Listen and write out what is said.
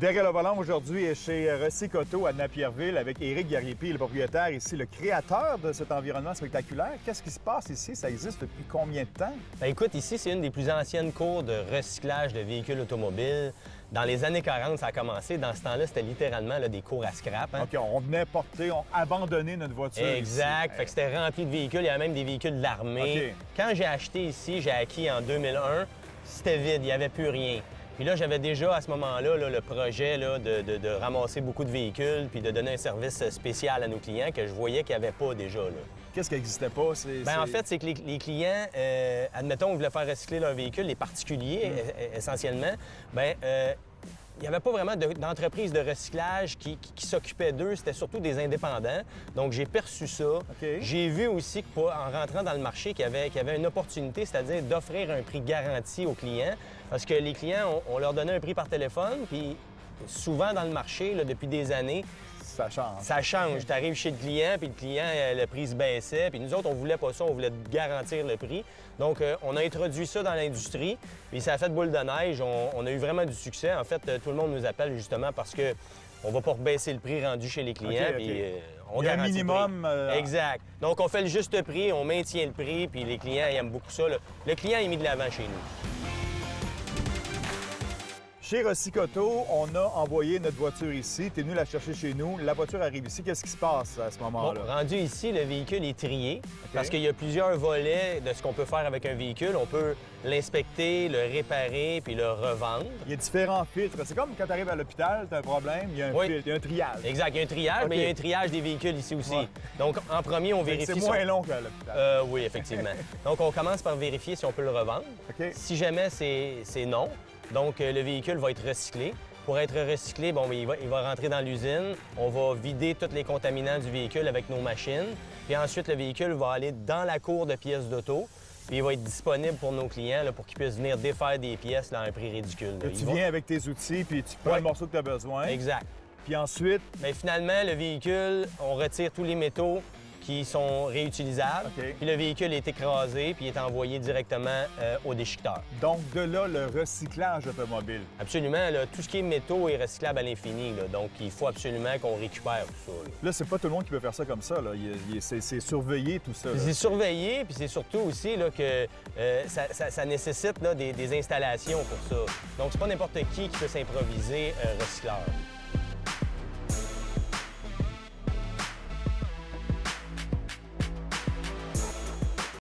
Derrière le volant aujourd'hui est chez Recyc-Auto à Napierville avec Éric Gariepi, le propriétaire ici, le créateur de cet environnement spectaculaire. Qu'est-ce qui se passe ici? Ça existe depuis combien de temps? Bien, écoute, ici, c'est une des plus anciennes cours de recyclage de véhicules automobiles. Dans les années 40, ça a commencé. Dans ce temps-là, c'était littéralement là, des cours à scrap. OK, on venait porter, on abandonnait notre voiture. Exact. Ici. Fait que c'était rempli de véhicules. Il y avait même des véhicules de l'armée. OK. Quand j'ai acheté ici, j'ai acquis en 2001, c'était vide, il n'y avait plus rien. Puis là, j'avais déjà à ce moment-là le projet là, de ramasser beaucoup de véhicules puis de donner un service spécial à nos clients que je voyais qu'il n'y avait pas déjà. Là. Qu'est-ce qui n'existait pas? En fait, c'est que les clients, admettons, on voulait faire recycler leur véhicule, les particuliers essentiellement, il n'y avait pas vraiment d'entreprise de recyclage qui s'occupait d'eux. C'était surtout des indépendants. Donc, j'ai perçu ça. OK. J'ai vu aussi qu'en rentrant dans le marché, qu'il y avait une opportunité, c'est-à-dire d'offrir un prix garanti aux clients. Parce que les clients, on leur donnait un prix par téléphone, puis souvent dans le marché, là, depuis des années, Ça change. ça change. Tu arrives chez le client, puis le client, le prix se baissait. Puis nous autres, on voulait pas ça, on voulait garantir le prix. Donc, on a introduit ça dans l'industrie, puis ça a fait boule de neige. On a eu vraiment du succès. En fait, tout le monde nous appelle justement parce que on va pas baisser le prix rendu chez les clients, OK, OK. puis on Il y a un garantit le minimum, prix. Exact. Donc, on fait le juste prix, on maintient le prix, puis les clients ils aiment beaucoup ça. Là. Le client est mis de l'avant chez nous. Chez Recyc-Auto, on a envoyé notre voiture ici. Tu es venu la chercher chez nous. La voiture arrive ici. Qu'est-ce qui se passe à ce Bon, moment-là? rendu ici, le véhicule est trié parce qu'il y a plusieurs volets de ce qu'on peut faire avec un véhicule. On peut l'inspecter, le réparer puis le revendre. Il y a différents filtres. C'est comme quand tu arrives à l'hôpital, tu as un problème, il y a un Oui. filtre, il y a un triage. Exact, il y a un triage, OK. mais il y a un triage des véhicules ici aussi. Ouais. Donc, en premier, on vérifie... C'est moins long qu'à l'hôpital. Oui, effectivement. Donc, on commence par vérifier si on peut le revendre. OK. Si jamais c'est non, donc le véhicule va être recyclé. Pour être recyclé, bon, il va rentrer dans l'usine. On va vider tous les contaminants du véhicule avec nos machines. Puis ensuite, le véhicule va aller dans la cour de pièces d'auto. Puis il va être disponible pour nos clients là, pour qu'ils puissent venir défaire des pièces là, à un prix ridicule. Là. Tu viens avec tes outils, puis tu prends Ouais. le morceau que tu as besoin. Exact. Puis ensuite, Mais finalement, le véhicule, on retire tous les métaux qui sont réutilisables. OK. Puis le véhicule est écrasé puis est envoyé directement au déchiqueteur. donc de là, le recyclage automobile. Absolument, là, tout ce qui est métaux est recyclable à l'infini. Là. Donc, il faut absolument qu'on récupère tout ça. Là. Là, c'est pas tout le monde qui peut faire ça comme ça. Là. C'est surveillé, tout ça. là. C'est surveillé, puis c'est surtout aussi là, que ça nécessite là, des installations pour ça. Donc, c'est pas n'importe qui peut s'improviser un recycleur.